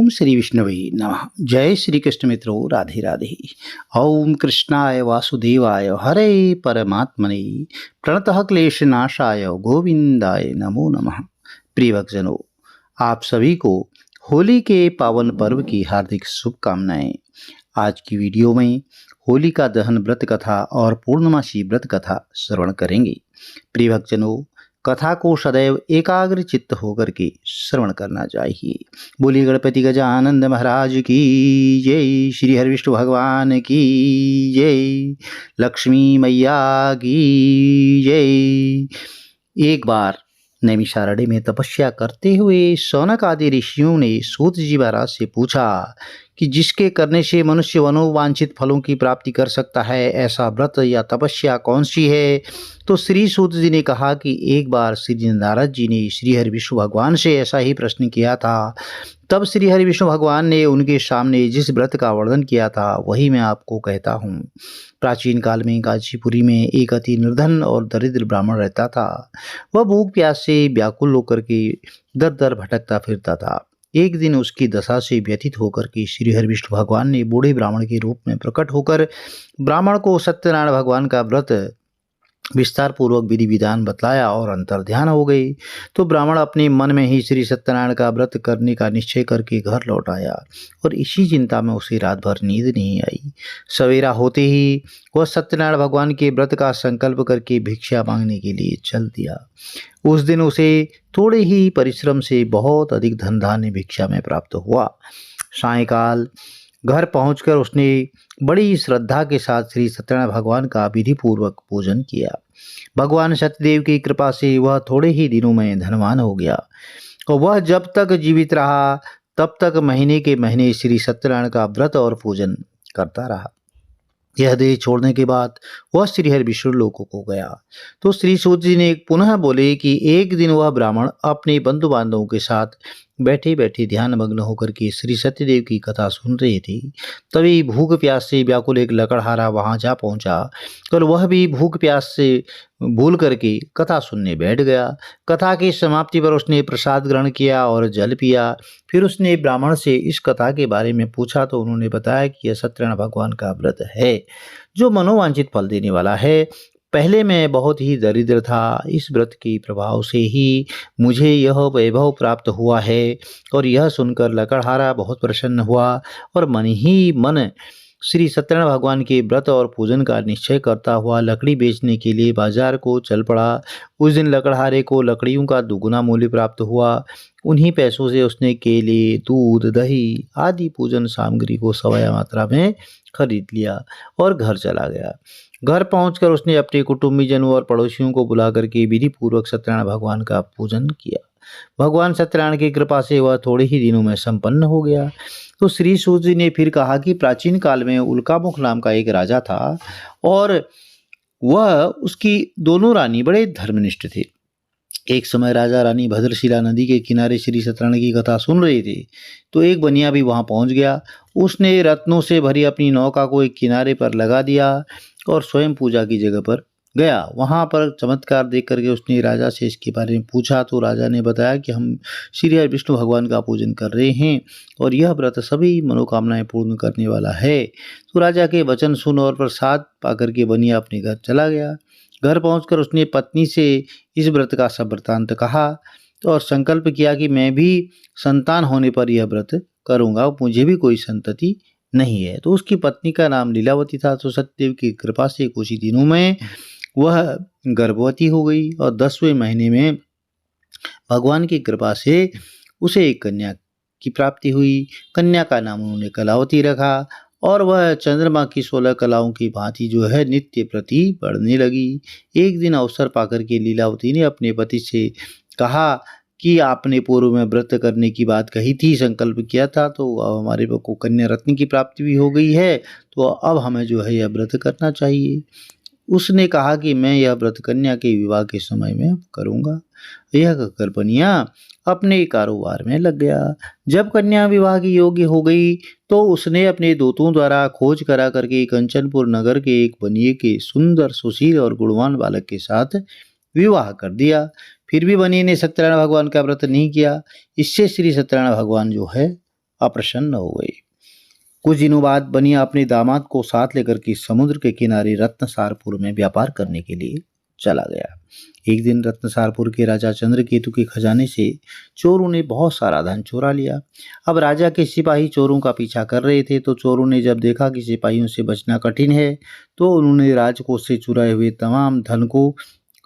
ओम श्री विष्णवे नमः। जय श्री कृष्ण मित्रों, राधे राधे। ओम कृष्णाय वासुदेवाय हरे परमात्मने प्रणतः क्लेशनाशाय गोविंदाय नमो नमः। प्रिय भक्तजनों, आप सभी को होली के पावन पर्व की हार्दिक शुभकामनाएं। आज की वीडियो में होलिका दहन व्रत कथा और पूर्णमासी व्रत कथा श्रवण करेंगे। प्रिय भक्तजनों, कथा को सदैव एकाग्र चित्त होकर के श्रवण करना चाहिए। बोलिए गणपति गजानंद महाराज की जय, श्री हरि विष्णु भगवान की जय, लक्ष्मी मैया की जय। एक बार नैमिषारण्य में तपस्या करते हुए शौनक आदि ऋषियों ने सूत जी महाराज से पूछा कि जिसके करने से मनुष्य मनोवांछित फलों की प्राप्ति कर सकता है, ऐसा व्रत या तपस्या कौन सी है। तो श्री सूत जी ने कहा कि एक बार श्री नारद जी ने श्री हरि विष्णु भगवान से ऐसा ही प्रश्न किया था। तब श्री हरि विष्णु भगवान ने उनके सामने जिस व्रत का वर्णन किया था वही मैं आपको कहता हूँ। प्राचीन काल में काशीपुरी में एक अति निर्धन और दरिद्र ब्राह्मण रहता था। वह भूख प्यास से व्याकुल होकर के दर दर भटकता फिरता था। एक दिन उसकी दशा से व्यथित होकर के श्री हरि विष्णु भगवान ने बूढ़े ब्राह्मण के रूप में प्रकट होकर ब्राह्मण को सत्यनारायण भगवान का व्रत विस्तार पूर्वक विधि विधान बतलाया और अंतर ध्यान हो गई। तो ब्राह्मण अपने मन में ही श्री सत्यनारायण का व्रत करने का निश्चय करके घर लौट आया और इसी चिंता में उसे रात भर नींद नहीं आई। सवेरा होते ही वह सत्यनारायण भगवान के व्रत का संकल्प करके भिक्षा मांगने के लिए चल दिया। उस दिन उसे थोड़े ही परिश्रम से बहुत अधिक धन धान्य भिक्षा में प्राप्त हुआ। सायंकाल घर पहुंचकर उसने बड़ी श्रद्धा के साथ श्री सत्यनारायण भगवान का विधि पूर्वक पूजन किया। भगवान सत्यदेव की कृपा से वह थोड़े ही दिनों में धनवान हो गया और वह जब तक जीवित रहा तब तक महीने के महीने श्री सत्यनारायण का व्रत और पूजन करता रहा। यह देह छोड़ने के बाद वह श्री हरि विष्णु लोकों को गया। तो श्री सूत जी ने पुनः बोले कि एक दिन वह ब्राह्मण अपने बंधु बांधवों के साथ बैठे बैठे ध्यान मग्न होकर के श्री सत्यदेव की कथा सुन रहे थे। तभी भूख प्यास से व्याकुल एक लकड़हारा वहां जा पहुंचा और वह भी भूख प्यास से भूल करके कथा सुनने बैठ गया। कथा की समाप्ति पर उसने प्रसाद ग्रहण किया और जल पिया। फिर उसने ब्राह्मण से इस कथा के बारे में पूछा तो उन्होंने बताया कि यह सत्यनारायण भगवान का व्रत है जो मनोवांछित फल देने वाला है। पहले मैं बहुत ही दरिद्र था, इस व्रत के प्रभाव से ही मुझे यह वैभव प्राप्त हुआ है। और यह सुनकर लकड़हारा बहुत प्रसन्न हुआ और मन ही मन श्री सत्यनारायण भगवान के व्रत और पूजन का निश्चय करता हुआ लकड़ी बेचने के लिए बाजार को चल पड़ा। उस दिन लकड़हारे को लकड़ियों का दुगुना मूल्य प्राप्त हुआ। उन्हीं पैसों से उसने केले, दूध, दही आदि पूजन सामग्री को सवाया मात्रा में खरीद लिया और घर चला गया। घर पहुंचकर उसने अपने कुटुंबीजनों और पड़ोसियों को बुला करके विधि पूर्वक सत्यनारायण भगवान का पूजन किया। भगवान सत्यनारायण की कृपा से वह थोड़े ही दिनों में संपन्न हो गया। तो श्री सूत जी ने फिर कहा कि प्राचीन काल में उल्कामुख नाम का एक राजा था और वह उसकी दोनों रानी बड़े धर्मनिष्ठ थे। एक समय राजा रानी भद्रशिला नदी के किनारे श्री सत्यनारायण की कथा सुन रहे थे तो एक बनिया भी वहां पहुंच गया। उसने रत्नों से भरी अपनी नौका को एक किनारे पर लगा दिया और स्वयं पूजा की जगह पर गया। वहां पर चमत्कार देख करके उसने राजा से इसके बारे में पूछा तो राजा ने बताया कि हम श्री हरि विष्णु भगवान का पूजन कर रहे हैं और यह व्रत सभी मनोकामनाएं पूर्ण करने वाला है। तो राजा के वचन सुन और प्रसाद पाकर के बनिया अपने घर चला गया। घर पहुंचकर उसने पत्नी से इस व्रत का सब वृत्तांत कहा और संकल्प किया कि मैं भी संतान होने पर यह व्रत करूंगा, मुझे भी कोई संतति नहीं है। तो उसकी पत्नी का नाम लीलावती था। तो सत्यदेव की कृपा से कुछ ही दिनों में वह गर्भवती हो गई और 10वें महीने में भगवान की कृपा से उसे एक कन्या की प्राप्ति हुई। कन्या का नाम उन्होंने कलावती रखा और वह चंद्रमा की 16 कलाओं की भांति जो है नित्य प्रति बढ़ने लगी। एक दिन अवसर पाकर के लीलावती ने अपने पति से कहा कि आपने पूर्व में व्रत करने की बात कही थी, संकल्प किया था, तो अब हमारे को कन्या रत्न की प्राप्ति भी हो गई है, तो अब हमें जो है यह व्रत करना चाहिए। उसने कहा कि मैं यह व्रत कन्या के विवाह के समय में करूंगा। यह कहकर बनिया अपने कारोबार में लग गया। जब कन्या विवाह की योग्य हो गई तो उसने अपने दूतों द्वारा खोज करा करके कंचनपुर नगर के एक बनिए के सुंदर, सुशील और गुणवान बालक के साथ विवाह कर दिया। फिर भी बनिए ने सत्यनारायण भगवान का व्रत नहीं किया। इससे श्री सत्यनारायण भगवान जो है अप्रसन्न हो गई। कुछ दिनों बाद बनिया अपने दामाद को साथ लेकर के समुद्र के किनारे रत्नसारपुर में व्यापार करने के लिए चला गया। एक दिन रत्नसारपुर के राजा चंद्रकेतु के खजाने से चोरों ने बहुत सारा धन चुरा लिया। अब राजा के सिपाही चोरों का पीछा कर रहे थे, तो चोरों ने जब देखा कि सिपाहियों से बचना कठिन है, तो उन्होंने राजकोष से चुराए हुए तमाम धन को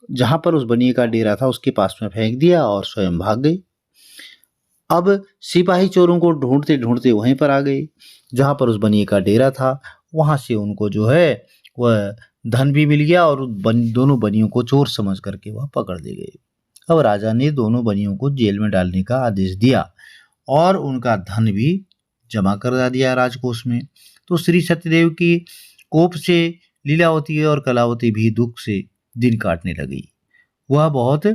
जहां पर उस बनिए का डेरा था उसके पास में फेंक दिया और स्वयं भाग गए। अब सिपाही चोरों को ढूंढते ढूंढते वहीं पर आ गए जहां पर उस बनिए का डेरा था। वहां से उनको जो है वह धन भी मिल गया और दोनों बनियों को चोर समझ करके वह पकड़ ले गए। अब राजा ने दोनों बनियों को जेल में डालने का आदेश दिया और उनका धन भी जमा कर दिया राजकोष में। तो श्री सत्यदेव की कोप से लीलावती और कलावती भी दुख से दिन काटने लगी। वह बहुत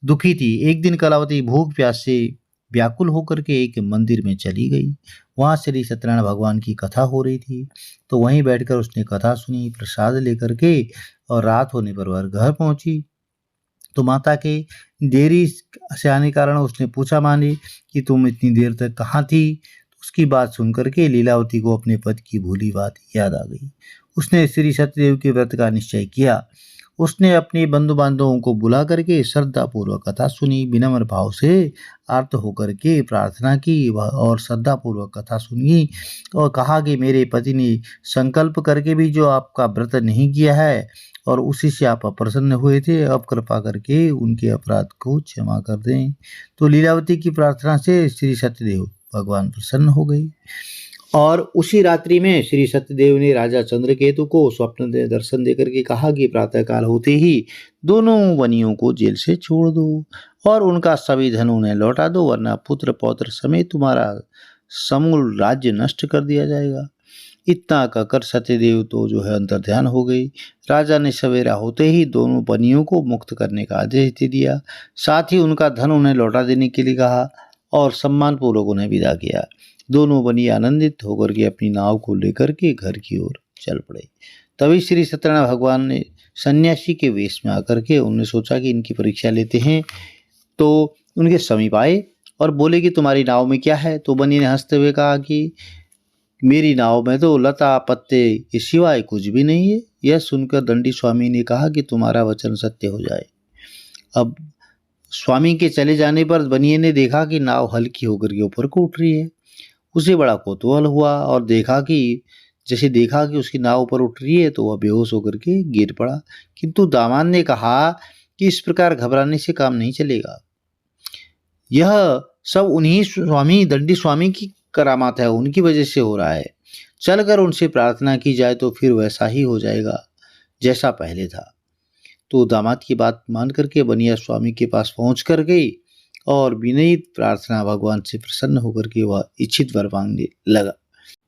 दुखी थी। एक दिन कलावती भूख प्यास से व्याकुल होकर के एक मंदिर में चली गई। वहाँ श्री सत्यनारायण भगवान की कथा हो रही थी, तो वहीं बैठकर उसने कथा सुनी, प्रसाद लेकर के, और रात होने पर वह घर पहुंची। तो माता के देरी से आने कारण उसने पूछा माने कि तुम इतनी देर तक कहाँ थी। तो उसकी बात सुन करके लीलावती को अपने पति की भूली बात याद आ गई। उसने श्री सत्यदेव के व्रत का निश्चय किया। उसने अपने बंधु बांधवों को बुला करके श्रद्धा पूर्वक कथा सुनी, विनम्र भाव से आर्त होकर के प्रार्थना की और श्रद्धा पूर्वक कथा सुनी और कहा कि मेरे पति ने संकल्प करके भी जो आपका व्रत नहीं किया है और उसी से आप अप्रसन्न हुए थे, अब कृपा करके उनके अपराध को क्षमा कर दें। तो लीलावती की प्रार्थना से श्री सत्यदेव भगवान प्रसन्न हो गए और उसी रात्रि में श्री सत्यदेव ने राजा चंद्रकेतु को स्वप्न दे दर्शन देकर के कहा कि प्रातःकाल होते ही दोनों बनियों को जेल से छोड़ दो और उनका सभी धन उन्हें लौटा दो, वरना पुत्र पौत्र समेत तुम्हारा समूल राज्य नष्ट कर दिया जाएगा। इतना कहकर सत्यदेव तो जो है अंतर्ध्यान हो गई। राजा ने सवेरा होते ही दोनों बनियों को मुक्त करने का आदेश दे दिया, साथ ही उनका धन उन्हें लौटा देने के लिए कहा और सम्मानपूर्वक उन्हें विदा किया। दोनों बनिए आनंदित होकर के अपनी नाव को लेकर के घर की ओर चल पड़े। तभी श्री सत्यनारायण भगवान ने सन्यासी के वेश में आकर के उन्होंने सोचा कि इनकी परीक्षा लेते हैं, तो उनके समीप आए और बोले कि तुम्हारी नाव में क्या है। तो बनिए ने हंसते हुए कहा कि मेरी नाव में तो लता पत्ते के सिवाय कुछ भी नहीं है। यह सुनकर दंडी स्वामी ने कहा कि तुम्हारा वचन सत्य हो जाए। अब स्वामी के चले जाने पर बनिए ने देखा कि नाव हल्की होकर के ऊपर को उठ रही है। उसे बड़ा कौतूहल हुआ और देखा कि उसकी नाव ऊपर उठ रही है तो वह बेहोश होकर के गिर पड़ा। किंतु दामाद ने कहा कि इस प्रकार घबराने से काम नहीं चलेगा, यह सब उन्हीं स्वामी दंडी स्वामी की करामात है, उनकी वजह से हो रहा है। चलकर उनसे प्रार्थना की जाए तो फिर वैसा ही हो जाएगा जैसा पहले था। तो दामाद की बात मान करके बनिया स्वामी के पास पहुंच कर गई और विनयित प्रार्थना भगवान से प्रसन्न होकर के वह इच्छित वर मांगने लगा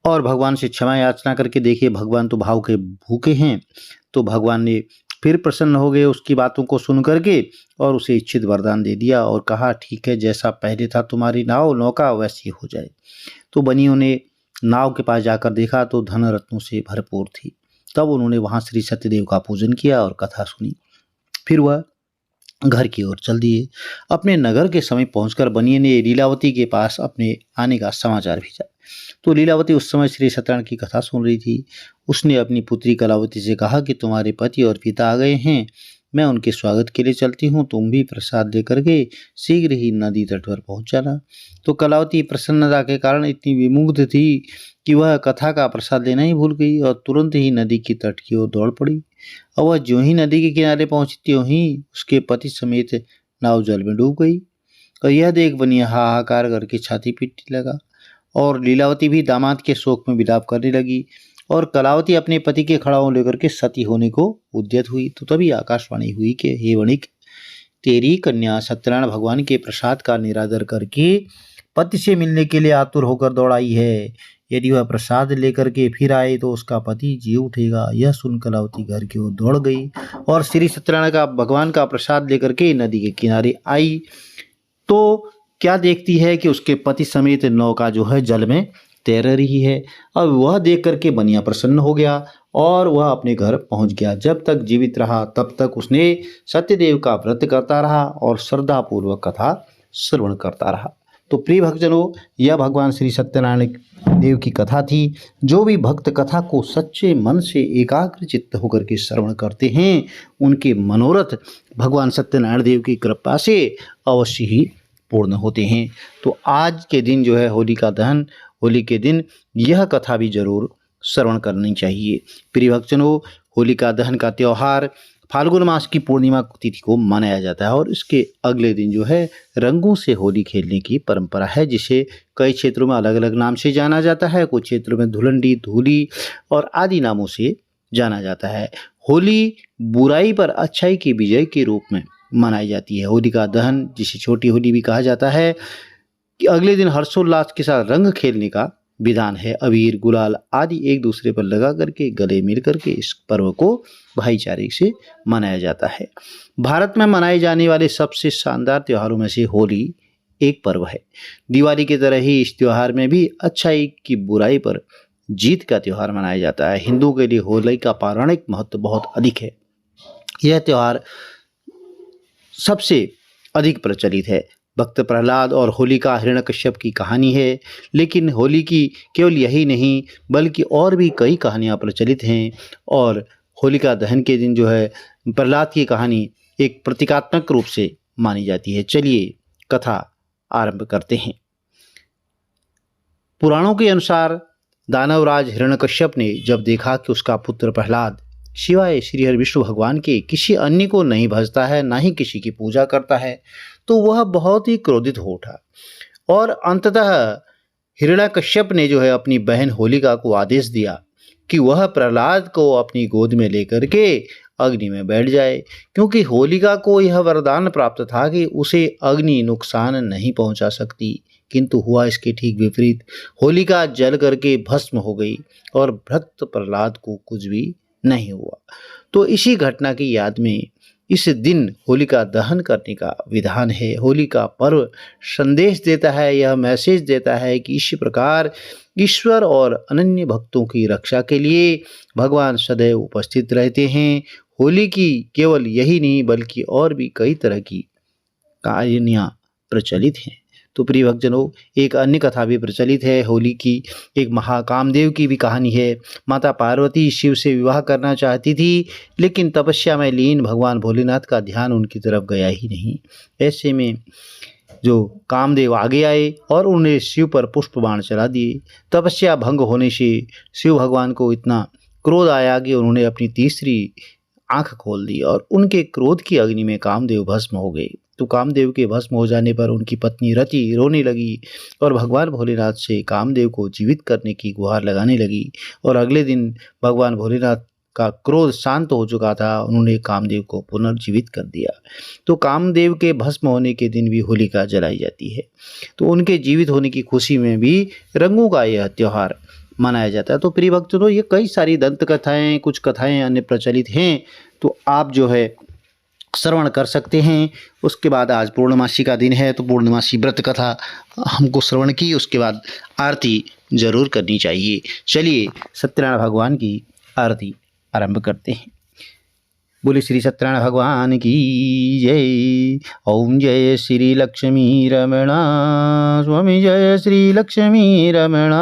और भगवान से क्षमा याचना करके देखिए भगवान तो भाव के भूखे हैं। तो भगवान ने फिर प्रसन्न हो गए उसकी बातों को सुन करके और उसे इच्छित वरदान दे दिया और कहा ठीक है, जैसा पहले था तुम्हारी नाव नौका वैसी हो जाए। तो बनियों ने नाव के पास जाकर देखा तो धन रत्नों से भरपूर थी। तब उन्होंने वहां श्री सत्यदेव का पूजन किया और कथा सुनी। फिर वह घर की ओर चल दिए। अपने नगर के समीप पहुंचकर बनिए ने लीलावती के पास अपने आने का समाचार भेजा। तो लीलावती उस समय श्री सत्यनारायण की कथा सुन रही थी। उसने अपनी पुत्री कलावती से कहा कि तुम्हारे पति और पिता आ गए हैं, मैं उनके स्वागत के लिए चलती हूँ, तुम भी प्रसाद लेकर के शीघ्र ही नदी तट पर पहुंच जाना। तो कलावती प्रसन्नता के कारण इतनी विमुग्ध थी कि वह कथा का प्रसाद लेना ही भूल गई और तुरंत ही नदी की तट की ओर दौड़ पड़ी। और वह ज्यों ही नदी के किनारे पहुंची त्यों ही उसके पति समेत नाव जल में डूब गई। और यह देख बनिया हाहाकार करके छाती पीटने लगा और लीलावती भी दामाद के शोक में विलाप करने लगी और कलावती अपने पति के खड़ाओं लेकर के सती होने को उद्यत हुई। तो तभी आकाशवाणी हुई कि हे वणिक, तेरी कन्या सत्यनारायण भगवान के प्रसाद का निरादर करके पति से मिलने के लिए आतुर होकर दौड़ाई है। यदि वह प्रसाद लेकर के फिर आए तो उसका पति जी उठेगा। यह सुन कलावती घर की ओर दौड़ गई और श्री सत्यनारायण का भगवान का प्रसाद लेकर के नदी के किनारे आई तो क्या देखती है कि उसके पति समेत नौका जो है जल में तैर रही है। अब वह देख करके बनिया प्रसन्न हो गया और वह अपने घर पहुंच गया। जब तक जीवित रहा तब तक उसने सत्यदेव का व्रत करता रहा और श्रद्धापूर्वक कथा श्रवण करता रहा। तो प्रिय भक्तजनों, यह भगवान श्री सत्यनारायण देव की कथा थी। जो भी भक्त कथा को सच्चे मन से एकाग्र चित्त होकर के श्रवण करते हैं, उनके मनोरथ भगवान सत्यनारायण देव की कृपा से अवश्य ही पूर्ण होते हैं। तो आज के दिन जो है होलिका दहन, होली के दिन यह कथा भी जरूर श्रवण करनी चाहिए। प्रिय भक्तजनों, होलिका दहन का त्यौहार फाल्गुन मास की पूर्णिमा तिथि को मनाया जाता है और इसके अगले दिन जो है रंगों से होली खेलने की परंपरा है, जिसे कई क्षेत्रों में अलग अलग नाम से जाना जाता है। कुछ क्षेत्रों में धुलंडी, धूली और आदि नामों से जाना जाता है। होली बुराई पर अच्छाई की विजय के रूप में मनाई जाती है। होलिका दहन, जिसे छोटी होली भी कहा जाता है, कि अगले दिन हर्षोल्लास के साथ रंग खेलने का विधान है। अबीर, गुलाल आदि एक दूसरे पर लगा करके, गले मिल करके इस पर्व को भाईचारे से मनाया जाता है। भारत में मनाए जाने वाले सबसे शानदार त्योहारों में से होली एक पर्व है। दिवाली की तरह ही इस त्योहार में भी अच्छाई की बुराई पर जीत का त्योहार मनाया जाता है। हिंदुओं के लिए होली का पौराणिक महत्व बहुत अधिक है। यह त्योहार सबसे अधिक प्रचलित है। भक्त प्रहलाद और होलिका हिरण्यकश्यप की कहानी है, लेकिन होली की केवल यही नहीं बल्कि और भी कई कहानियाँ प्रचलित हैं। और होलिका दहन के दिन जो है प्रहलाद की कहानी एक प्रतीकात्मक रूप से मानी जाती है। चलिए कथा आरंभ करते हैं। पुराणों के अनुसार दानवराज हिरण्यकश्यप ने जब देखा कि उसका पुत्र प्रहलाद सिवाय श्री हरि विष्णु भगवान के किसी अन्य को नहीं भजता है, ना ही किसी की पूजा करता है, तो वह बहुत ही क्रोधित हो उठा और अंततः हिरण्यकश्यप ने जो है अपनी बहन होलिका को आदेश दिया कि वह प्रहलाद को अपनी गोद में लेकर के अग्नि में बैठ जाए, क्योंकि होलिका को यह वरदान प्राप्त था कि उसे अग्नि नुकसान नहीं पहुंचा सकती। किंतु हुआ इसके ठीक विपरीत। होलिका जल करके भस्म हो गई और भक्त प्रहलाद को कुछ भी नहीं हुआ। तो इसी घटना की याद में इस दिन होलिका दहन करने का विधान है। होली का पर्व संदेश देता है, यह मैसेज देता है कि इस प्रकार ईश्वर और अनन्य भक्तों की रक्षा के लिए भगवान सदैव उपस्थित रहते हैं। होली की केवल यही नहीं बल्कि और भी कई तरह की कहानियाँ प्रचलित हैं। तो प्रिय भक्तजनों, एक अन्य कथा भी प्रचलित है होली की। एक महाकामदेव की भी कहानी है। माता पार्वती शिव से विवाह करना चाहती थी, लेकिन तपस्या में लीन भगवान भोलेनाथ का ध्यान उनकी तरफ गया ही नहीं। ऐसे में जो कामदेव आगे आए और उन्हें शिव पर पुष्प बाण चला दिए। तपस्या भंग होने से शिव भगवान को इतना क्रोध आया कि उन्होंने अपनी तीसरी आंख खोल दी और उनके क्रोध की अग्नि में कामदेव भस्म हो गए। तो कामदेव के भस्म हो जाने पर उनकी पत्नी रति रोने लगी और भगवान भोलेनाथ से कामदेव को जीवित करने की गुहार लगाने लगी। और अगले दिन भगवान भोलेनाथ का क्रोध शांत हो चुका था, उन्होंने कामदेव को पुनर्जीवित कर दिया। तो कामदेव के भस्म होने के दिन भी होलिका जलाई जाती है। तो उनके जीवित होने की खुशी में भी रंगों का यह त्यौहार मनाया जाता है। तो प्रिय भक्तों, ये कई सारी दंत कथाएँ, कुछ कथाएँ अन्य प्रचलित हैं, तो आप जो है श्रवण कर सकते हैं। उसके बाद आज पूर्णमासी का दिन है, तो पूर्णमासी व्रत कथा हमको श्रवण की, उसके बाद आरती जरूर करनी चाहिए। चलिए सत्यनारायण भगवान की आरती आरंभ करते हैं। बोले श्री सत्यनारायण भगवान की जय। ओम जय श्री लक्ष्मी रमणा स्वामी, जय श्री लक्ष्मी रमणा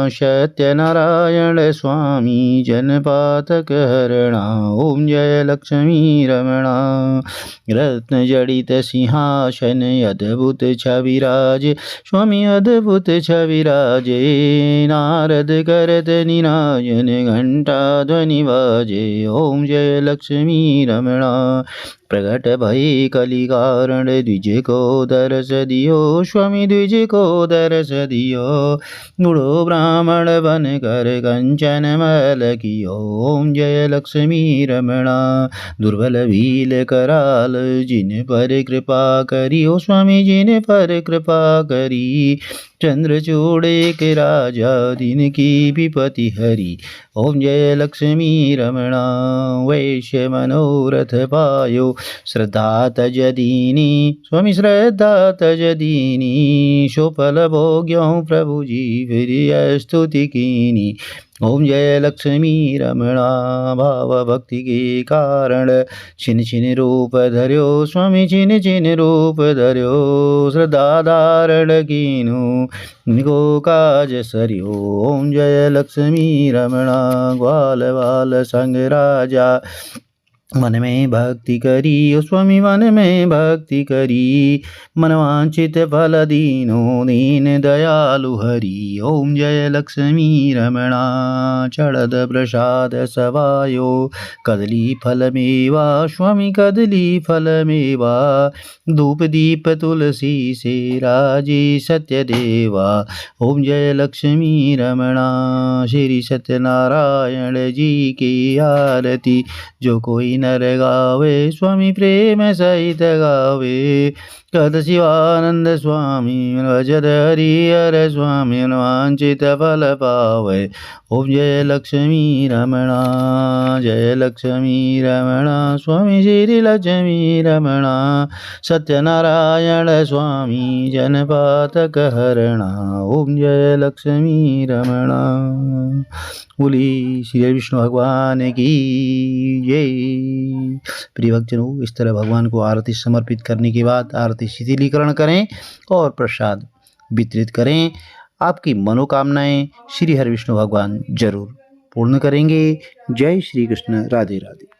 सत्यनारायण स्वामी जनपातक हरणा। ओम जय लक्ष्मी रमणा रत्न जड़ित सिंहासन अद्भुत छविराज स्वामी, अद्भुत छविराज। नारद करत निराजन घंटा ध्वनि बाजे। ओम जय लक्ष्मी रमणा प्रकट भई कलि कारण द्विज को दर्श दियो स्वामी, द्विज को दर्श दियो। गुड़ो ब्राह्मण बन कर कंचन मल कियो। ओम जय लक्ष्मी रमणा दुर्बल भील कराल जिन पर कृपा करियो स्वामी, जिन पर कृपा करी। चंद्रचूड़ के राजा दिन की विपति हरि। ओम जय लक्ष्मी रमणा वैश्य मनोरथ पायो श्रद्धा तज दीनी स्वामी श्रद्धा तज दीनी शोफल भोग्यों प्रभु जी फिर स्तुति कीनी। ओम जय लक्ष्मी रमणा भाव भक्ति के कारण छिन छिन रूप धर्यो स्वामी छिन छिन रूप धर्यो श्रद्धा धारण कीनु निको काज सरियो। ओम जय लक्ष्मी रमणा ग्वाल बाल संग राजा मन में भक्ति करी ओ स्वामी मन में भक्ति करी मनवांचित फल दीनो दीन दयालु हरि। ओम जय लक्ष्मी रमणा चढ़द प्रसाद सवायो कदली फल मेवा स्वामी कदली फल मेवा धूप दीप तुलसी से राजी सत्य देवा। ओम जय लक्ष्मी रमणा श्री सत्यनारायण जी की आरती जो कोई नर गावे स्वामी प्रेम सहित गावे कद शिवानंद स्वामी भजत हरिहर स्वामी वांछित फल पावे। ओम जय लक्ष्मी रमणा जय लक्ष्मी रमणा स्वामी श्री लक्ष्मी रमणा सत्यनारायण स्वामी जनपातक हरणा। ओम जय लक्ष्मी रमणा। बोली श्री विष्णु भगवान की जय। प्रिय भक्तजनों, इस तरह भगवान को आरती समर्पित करने के बाद आरती शिथिलीकरण करें और प्रसाद वितरित करें। आपकी मनोकामनाएं श्री हरि विष्णु भगवान जरूर पूर्ण करेंगे। जय श्री कृष्ण। राधे राधे।